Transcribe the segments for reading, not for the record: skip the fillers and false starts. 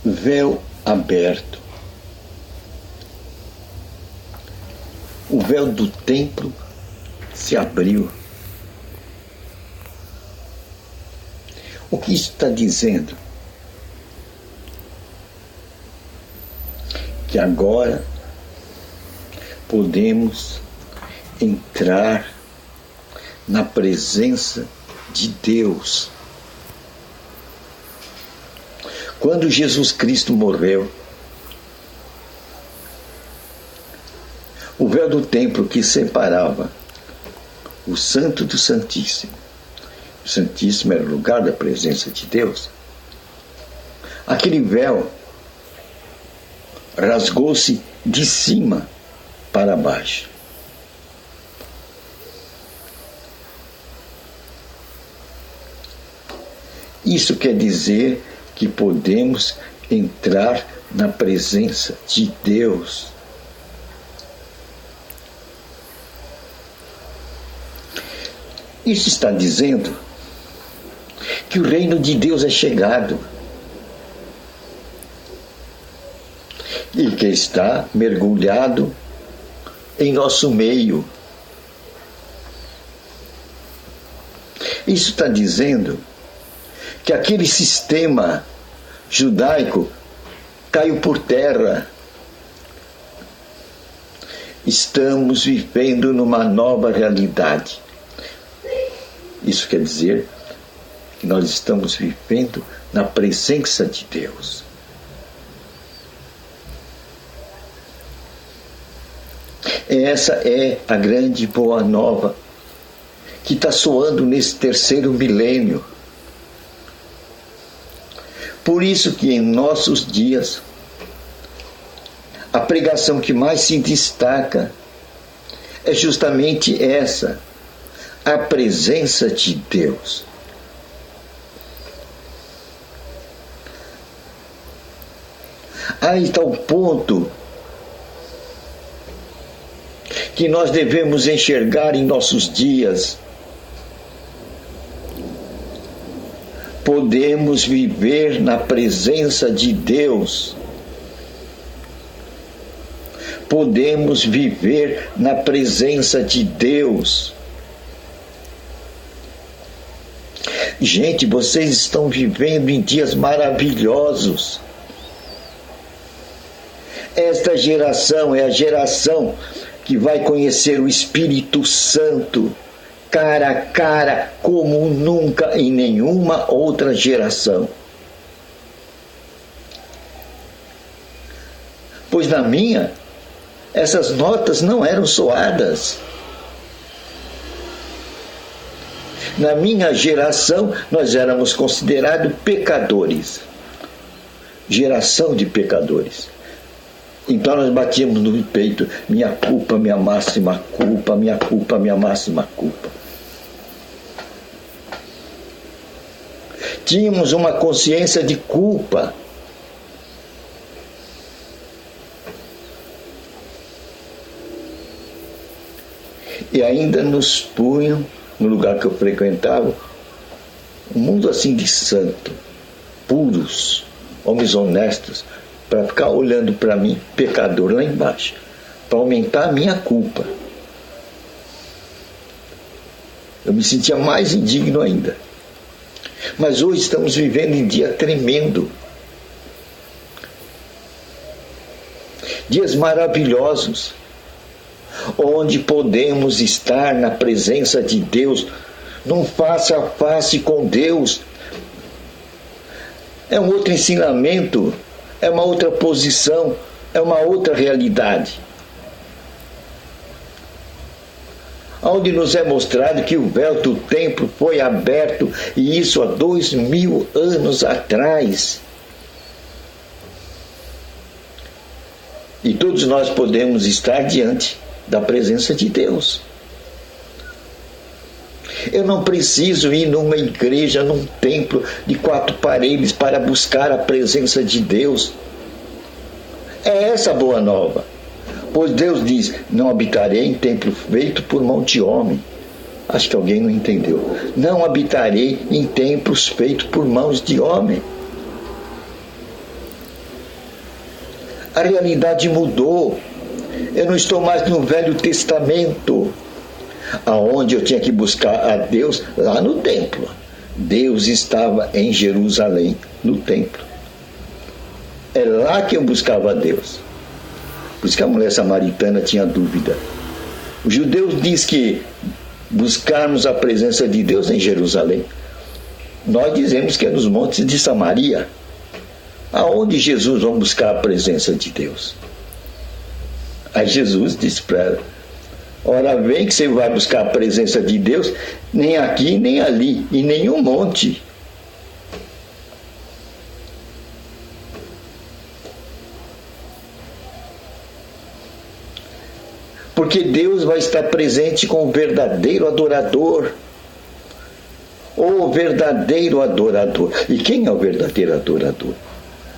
Véu aberto. O véu do templo se abriu. O que isso está dizendo? Que agora podemos entrar na presença de Deus. Quando Jesus Cristo morreu, o véu do templo que separava o Santo do Santíssimo, o Santíssimo era o lugar da presença de Deus, aquele véu rasgou-se de cima para baixo. Isso quer dizer que podemos entrar na presença de Deus. Isso está dizendo que o reino de Deus é chegado e que está mergulhado em nosso meio. Isso está dizendo que aquele sistema judaico caiu por terra. Estamos vivendo numa nova realidade. Isso quer dizer que nós estamos vivendo na presença de Deus. Essa é a grande boa nova que está soando nesse terceiro milênio. Por isso que em nossos dias, a pregação que mais se destaca é justamente essa, a presença de Deus. Aí está o ponto que nós devemos enxergar em nossos dias. Podemos viver na presença de Deus. Podemos viver na presença de Deus. Gente, vocês estão vivendo em dias maravilhosos. Esta geração é a geração que vai conhecer o Espírito Santo cara a cara, como nunca em nenhuma outra geração. Pois na minha, essas notas não eram soadas. Na minha geração, nós éramos considerados pecadores. Geração de pecadores. Então nós batíamos no peito: minha culpa, minha máxima culpa, minha culpa, minha máxima culpa. Tínhamos uma consciência de culpa. E ainda nos punham, no lugar que eu frequentava, um mundo assim de santo, puros, homens honestos, para ficar olhando para mim, pecador, lá embaixo, para aumentar a minha culpa. Eu me sentia mais indigno ainda. Mas hoje estamos vivendo em dia tremendo. Dias maravilhosos, onde podemos estar na presença de Deus, num face a face com Deus. É um outro ensinamento, é uma outra posição, é uma outra realidade. Onde nos é mostrado que o véu do templo foi aberto, e isso há 2000 anos atrás. E todos nós podemos estar diante da presença de Deus. Eu não preciso ir numa igreja, num templo de 4 paredes para buscar a presença de Deus. É essa a boa nova. Pois Deus diz: não habitarei em templo feito por mão de homem. Acho que alguém não entendeu. Não habitarei em templos feitos por mãos de homem. A realidade mudou. Eu não estou mais no Velho Testamento, aonde eu tinha que buscar a Deus lá no templo. Deus estava em Jerusalém, no templo. É lá que eu buscava a Deus. Por isso que a mulher samaritana tinha dúvida. Os judeus dizem que buscarmos a presença de Deus em Jerusalém. Nós dizemos que é nos montes de Samaria. Aonde Jesus vai buscar a presença de Deus? Aí Jesus disse para ela: ora, vem que você vai buscar a presença de Deus, nem aqui, nem ali, em nenhum monte. Porque Deus vai estar presente com o verdadeiro adorador. O verdadeiro adorador. E quem é o verdadeiro adorador?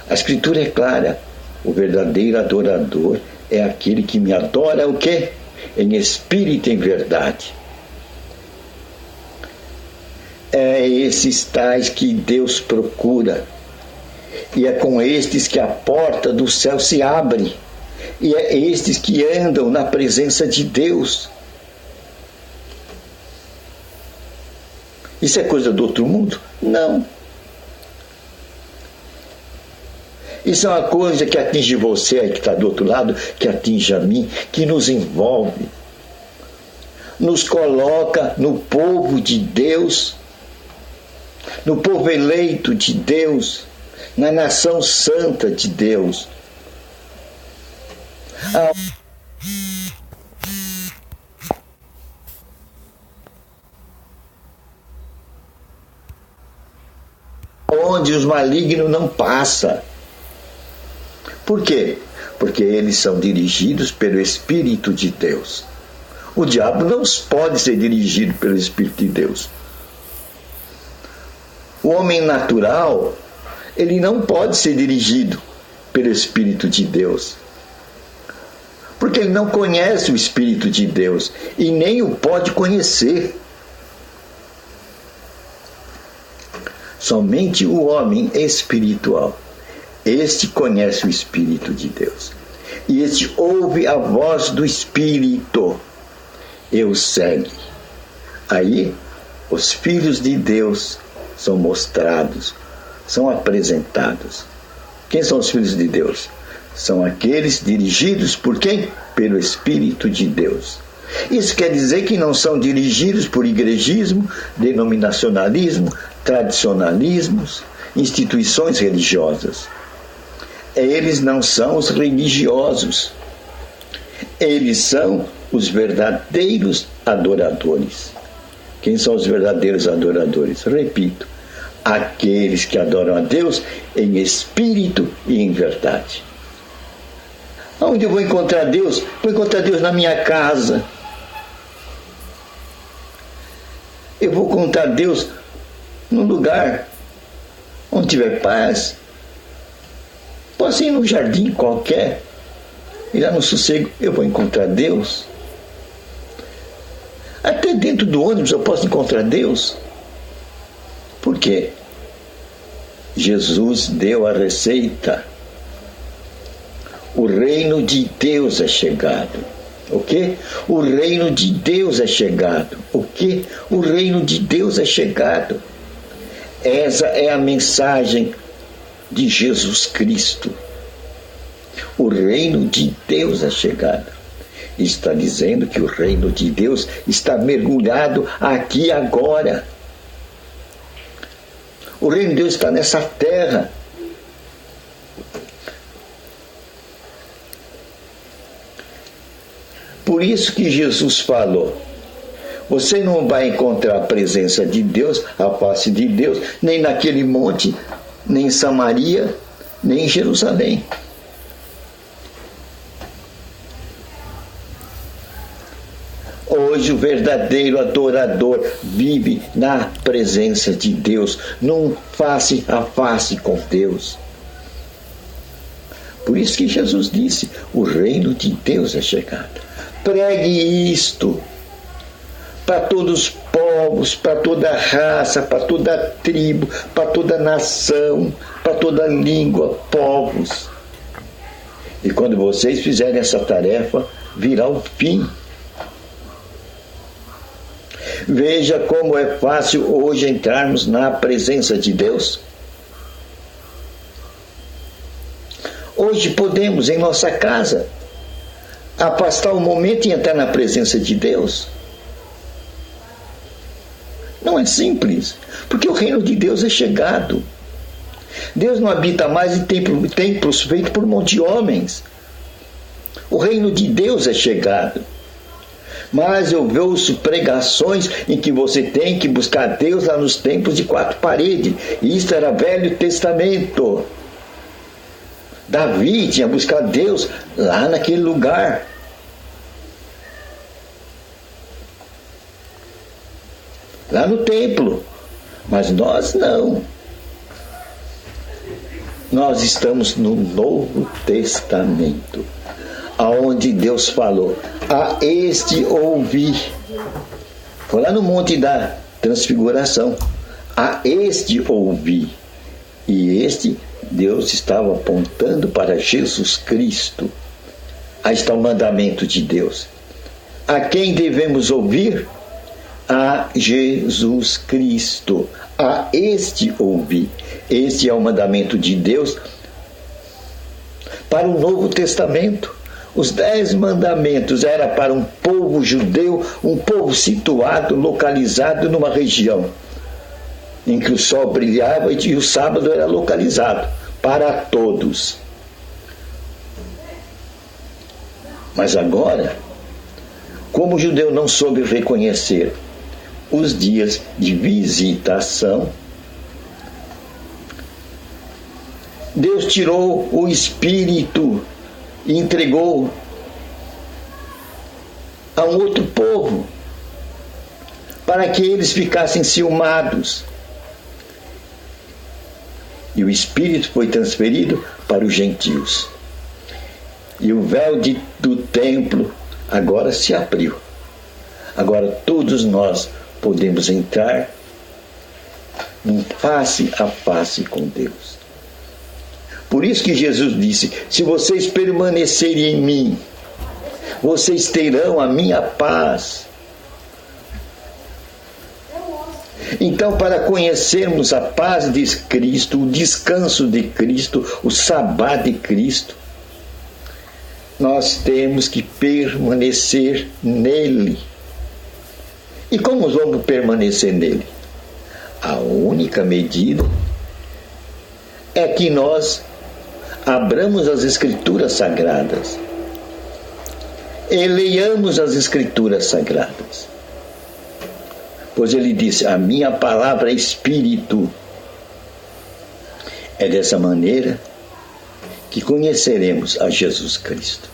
A Escritura é clara. O verdadeiro adorador é aquele que me adora o quê? Em espírito e em verdade. É esses tais que Deus procura. E é com estes que a porta do céu se abre. E é estes que andam na presença de Deus. Isso é coisa do outro mundo? Não. Isso é uma coisa que atinge você aí que está do outro lado, que atinge a mim, que nos envolve. Nos coloca no povo de Deus, no povo eleito de Deus, na nação santa de Deus. Onde os malignos não passam. Por quê? Porque eles são dirigidos pelo Espírito de Deus. O diabo não pode ser dirigido pelo Espírito de Deus. O homem natural, ele não pode ser dirigido pelo Espírito de Deus. Porque ele não conhece o Espírito de Deus e nem o pode conhecer. Somente o homem espiritual, este conhece o Espírito de Deus. E este ouve a voz do Espírito e o segue. Aí, os filhos de Deus são mostrados, são apresentados. Quem são os filhos de Deus? São aqueles dirigidos por quem? Pelo Espírito de Deus. Isso quer dizer que não são dirigidos por igrejismo, denominacionalismo, tradicionalismos, instituições religiosas. Eles não são os religiosos. Eles são os verdadeiros adoradores. Quem são os verdadeiros adoradores? Repito, aqueles que adoram a Deus em espírito e em verdade. Onde eu vou encontrar Deus? Vou encontrar Deus na minha casa. Eu vou encontrar Deus num lugar onde tiver paz. Posso ir num jardim qualquer, e lá no sossego eu vou encontrar Deus. Até dentro do ônibus eu posso encontrar Deus. Por quê? Jesus deu a receita. O reino de Deus é chegado. O quê? O reino de Deus é chegado. O quê? O reino de Deus é chegado. Essa é a mensagem de Jesus Cristo. O reino de Deus é chegado. Está dizendo que o reino de Deus está mergulhado aqui agora. O reino de Deus está nessa terra. Por isso que Jesus falou: você não vai encontrar a presença de Deus, a face de Deus, nem naquele monte, nem em Samaria, nem em Jerusalém. Hoje o verdadeiro adorador vive na presença de Deus, num face a face com Deus. Por isso que Jesus disse: o reino de Deus é chegado. Pregue isto para todos os povos, para toda raça, para toda tribo, para toda nação, para toda língua, povos. E quando vocês fizerem essa tarefa, virá o fim. Veja como é fácil hoje entrarmos na presença de Deus. Hoje podemos, em nossa casa, afastar um momento e entrar na presença de Deus. Não é simples, porque o reino de Deus é chegado. Deus não habita mais em templos feitos por mão de homens. O reino de Deus é chegado. Mas eu ouço pregações em que você tem que buscar Deus lá nos templos de 4 paredes. E isso era Velho Testamento. Davi tinha buscado Deus lá naquele lugar. Lá no templo. Mas nós não. Nós estamos no Novo Testamento, aonde Deus falou: a este ouvi. Foi lá no Monte da Transfiguração. A este ouvi. E este, Deus estava apontando para Jesus Cristo. Aí está o mandamento de Deus. A quem devemos ouvir? A Jesus Cristo. A este ouvi. Este é o mandamento de Deus para o Novo Testamento. Os 10 mandamentos era para um povo judeu, um povo situado, localizado numa região em que o sol brilhava e o sábado era localizado para todos. Mas agora, como o judeu não soube reconhecer os dias de visitação, Deus tirou o Espírito e entregou a um outro povo para que eles ficassem ciumados. E o Espírito foi transferido para os gentios. E o véu do templo agora se abriu. Agora todos nós podemos entrar num face a face com Deus. Por isso que Jesus disse: se vocês permanecerem em mim, vocês terão a minha paz. Então, para conhecermos a paz de Cristo, o descanso de Cristo, o sabá de Cristo, nós temos que permanecer nele. E como vamos permanecer nele? A única medida é que nós abramos as Escrituras Sagradas e leiamos as Escrituras Sagradas. Pois ele disse: a minha palavra é Espírito. É dessa maneira que conheceremos a Jesus Cristo.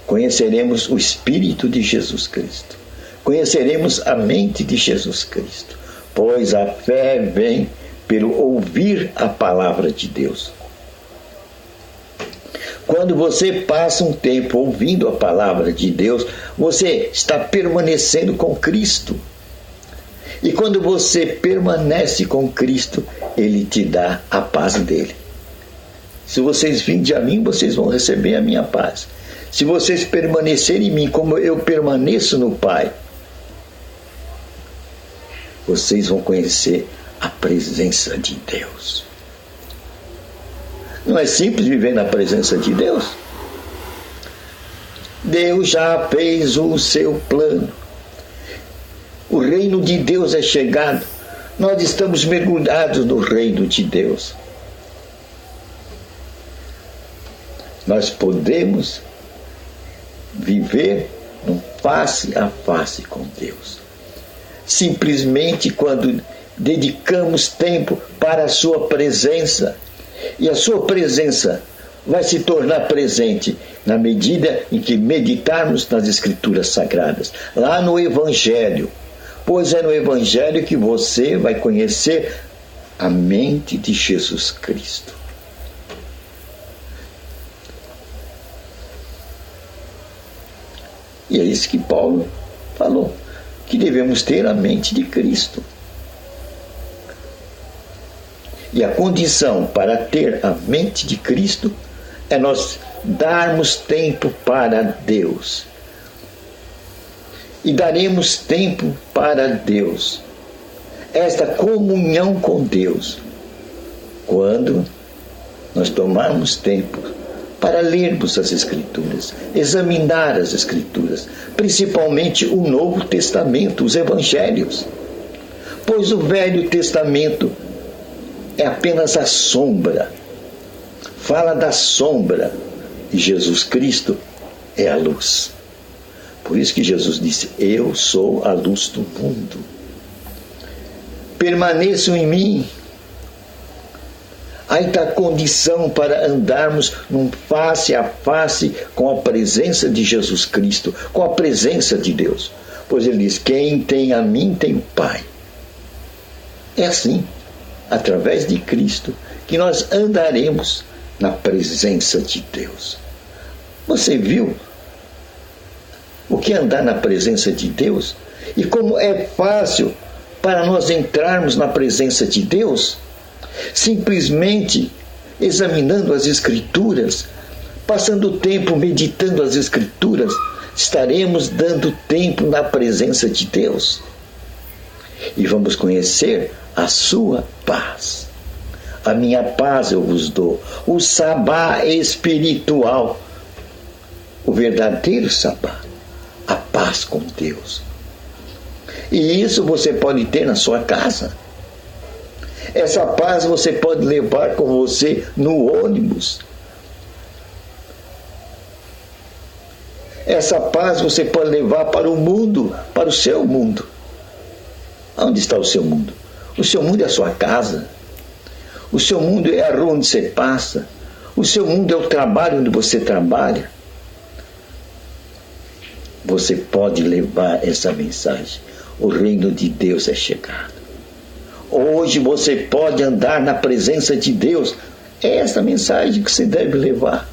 Conheceremos o Espírito de Jesus Cristo. Conheceremos a mente de Jesus Cristo. Pois a fé vem pelo ouvir a palavra de Deus. Quando você passa um tempo ouvindo a palavra de Deus, você está permanecendo com Cristo. E quando você permanece com Cristo, Ele te dá a paz dele. Se vocês virem a mim, vocês vão receber a minha paz. Se vocês permanecerem em mim, como eu permaneço no Pai, vocês vão conhecer a presença de Deus. Não é simples viver na presença de Deus? Deus já fez o seu plano. O reino de Deus é chegado. Nós estamos mergulhados no reino de Deus. Nós podemos viver num face a face com Deus. Simplesmente quando dedicamos tempo para a sua presença. E a sua presença vai se tornar presente na medida em que meditarmos nas Escrituras Sagradas, lá no Evangelho. Pois é no Evangelho que você vai conhecer a mente de Jesus Cristo. E é isso que Paulo falou, que devemos ter a mente de Cristo. E a condição para ter a mente de Cristo é nós darmos tempo para Deus. E daremos tempo para Deus, esta comunhão com Deus, quando nós tomarmos tempo para lermos as Escrituras, examinar as Escrituras, principalmente o Novo Testamento, os Evangelhos. Pois o Velho Testamento é apenas a sombra, fala da sombra, e Jesus Cristo é a luz. Por isso que Jesus disse: eu sou a luz do mundo. Permaneçam em mim. Aí está a condição para andarmos num face a face com a presença de Jesus Cristo, com a presença de Deus. Pois ele diz: quem tem a mim tem o Pai. É assim, através de Cristo, que nós andaremos na presença de Deus. Você viu o que é andar na presença de Deus? E como é fácil para nós entrarmos na presença de Deus? Simplesmente examinando as Escrituras, passando o tempo meditando as Escrituras, estaremos dando tempo na presença de Deus. E vamos conhecer a sua paz. A minha paz eu vos dou. O sabá espiritual. O verdadeiro sabá. A paz com Deus. E isso você pode ter na sua casa. Essa paz você pode levar com você no ônibus. Essa paz você pode levar para o mundo, para o seu mundo. Onde está o seu mundo? O seu mundo é a sua casa. O seu mundo é a rua onde você passa. O seu mundo é o trabalho onde você trabalha. Você pode levar essa mensagem. O reino de Deus é chegado. Hoje você pode andar na presença de Deus. É essa mensagem que você deve levar.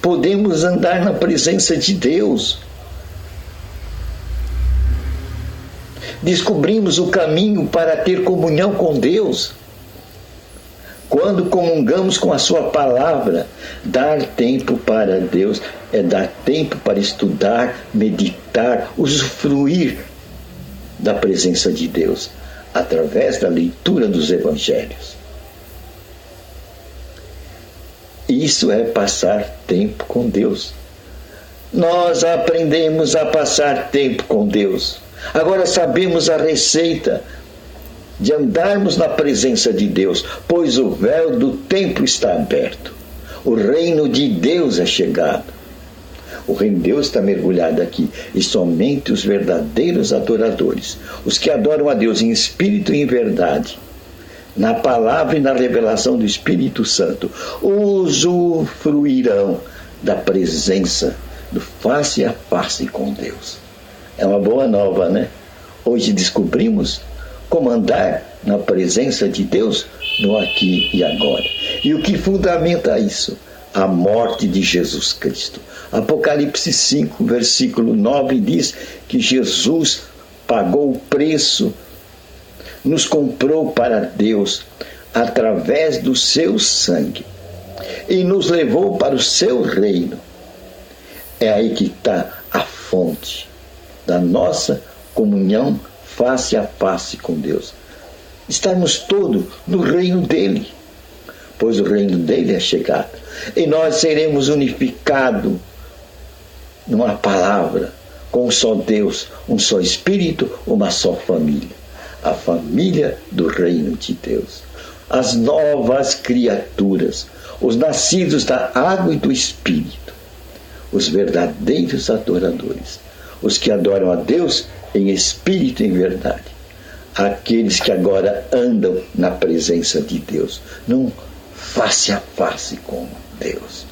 Podemos andar na presença de Deus. Descobrimos o caminho para ter comunhão com Deus quando comungamos com a sua palavra. Dar tempo para Deus é dar tempo para estudar, meditar, usufruir da presença de Deus através da leitura dos Evangelhos. Isso é passar tempo com Deus. Nós aprendemos a passar tempo com Deus. Agora sabemos a receita de andarmos na presença de Deus, pois o véu do templo está aberto. O reino de Deus é chegado. O reino de Deus está mergulhado aqui, e somente os verdadeiros adoradores, os que adoram a Deus em espírito e em verdade, na palavra e na revelação do Espírito Santo, usufruirão da presença do face a face com Deus. É uma boa nova, né? Hoje descobrimos como andar na presença de Deus no aqui e agora. E o que fundamenta isso? A morte de Jesus Cristo. Apocalipse 5, versículo 9 diz que Jesus pagou o preço, nos comprou para Deus através do seu sangue e nos levou para o seu reino. É aí que está a fonte da nossa comunhão face a face com Deus. Estamos todos no reino dele, pois o reino dele é chegado. E nós seremos unificados numa palavra, com um só Deus, um só Espírito, uma só família. A família do reino de Deus. As novas criaturas, os nascidos da água e do Espírito, os verdadeiros adoradores, os que adoram a Deus em espírito e em verdade, aqueles que agora andam na presença de Deus, num face a face com Deus,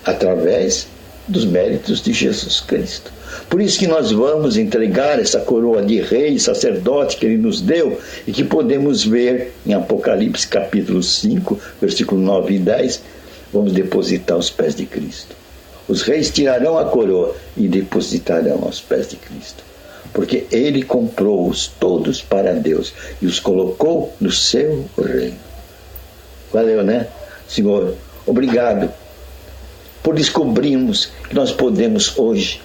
através dos méritos de Jesus Cristo. Por isso que nós vamos entregar essa coroa de rei, sacerdote que ele nos deu e que podemos ver em Apocalipse capítulo 5, versículo 9 e 10, vamos depositar aos pés de Cristo. Os reis tirarão a coroa e depositarão aos pés de Cristo. porque Ele comprou-os todos para Deus e os colocou no seu reino. Valeu, né? Senhor, obrigado por descobrirmos que nós podemos hoje,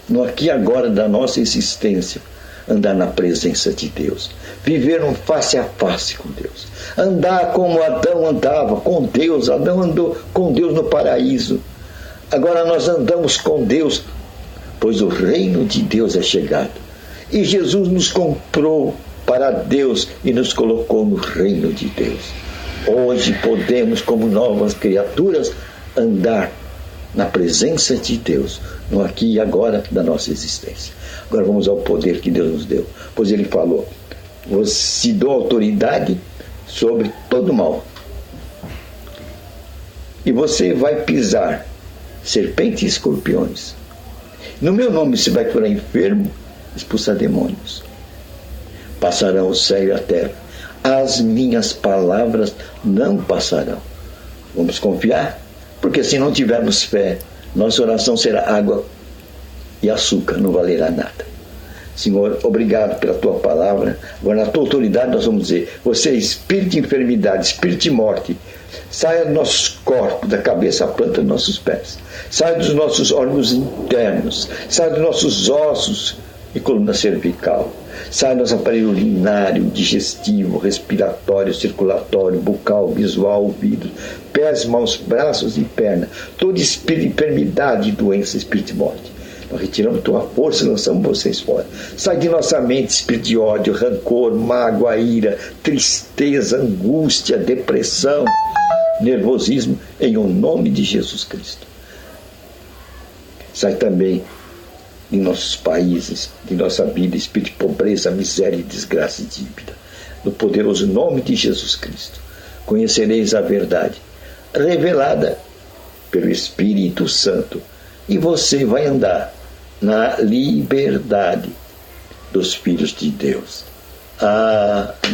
no aqui e agora da nossa existência, andar na presença de Deus, viver um face a face com Deus, andar como Adão andava com Deus. Adão andou com Deus no paraíso. Agora nós andamos com Deus, pois o reino de Deus é chegado. E Jesus nos comprou para Deus e nos colocou no reino de Deus. Hoje podemos, como novas criaturas, andar na presença de Deus, no aqui e agora da nossa existência. Agora vamos ao poder que Deus nos deu. Pois Ele falou: "Te dou autoridade sobre todo mal. E você vai pisar serpentes e escorpiões. No meu nome você vai curar enfermo, expulsar demônios. Passarão o céu e a terra. As minhas palavras não passarão." Vamos confiar? Porque se não tivermos fé, nossa oração será água e açúcar, não valerá nada. Senhor, obrigado pela tua palavra. Agora, na tua autoridade, nós vamos dizer: você é espírito de enfermidade, espírito de morte, saia dos nossos corpos, da cabeça à planta dos nossos pés. Saia dos nossos órgãos internos. Saia dos nossos ossos e coluna cervical. Sai do nosso aparelho urinário, digestivo, respiratório, circulatório, bucal, visual, ouvido, pés, mãos, braços e perna. Todo espírito de enfermidade, doença, espírito de morte. Nós retiramos tua força e lançamos vocês fora. Sai de nossa mente espírito de ódio, rancor, mágoa, ira, tristeza, angústia, depressão, nervosismo, em o nome de Jesus Cristo. Sai também de nossos países, de nossa vida, espírito de pobreza, miséria, desgraça e dívida. No poderoso nome de Jesus Cristo, conhecereis a verdade, revelada pelo Espírito Santo, e você vai andar na liberdade dos filhos de Deus. Amém.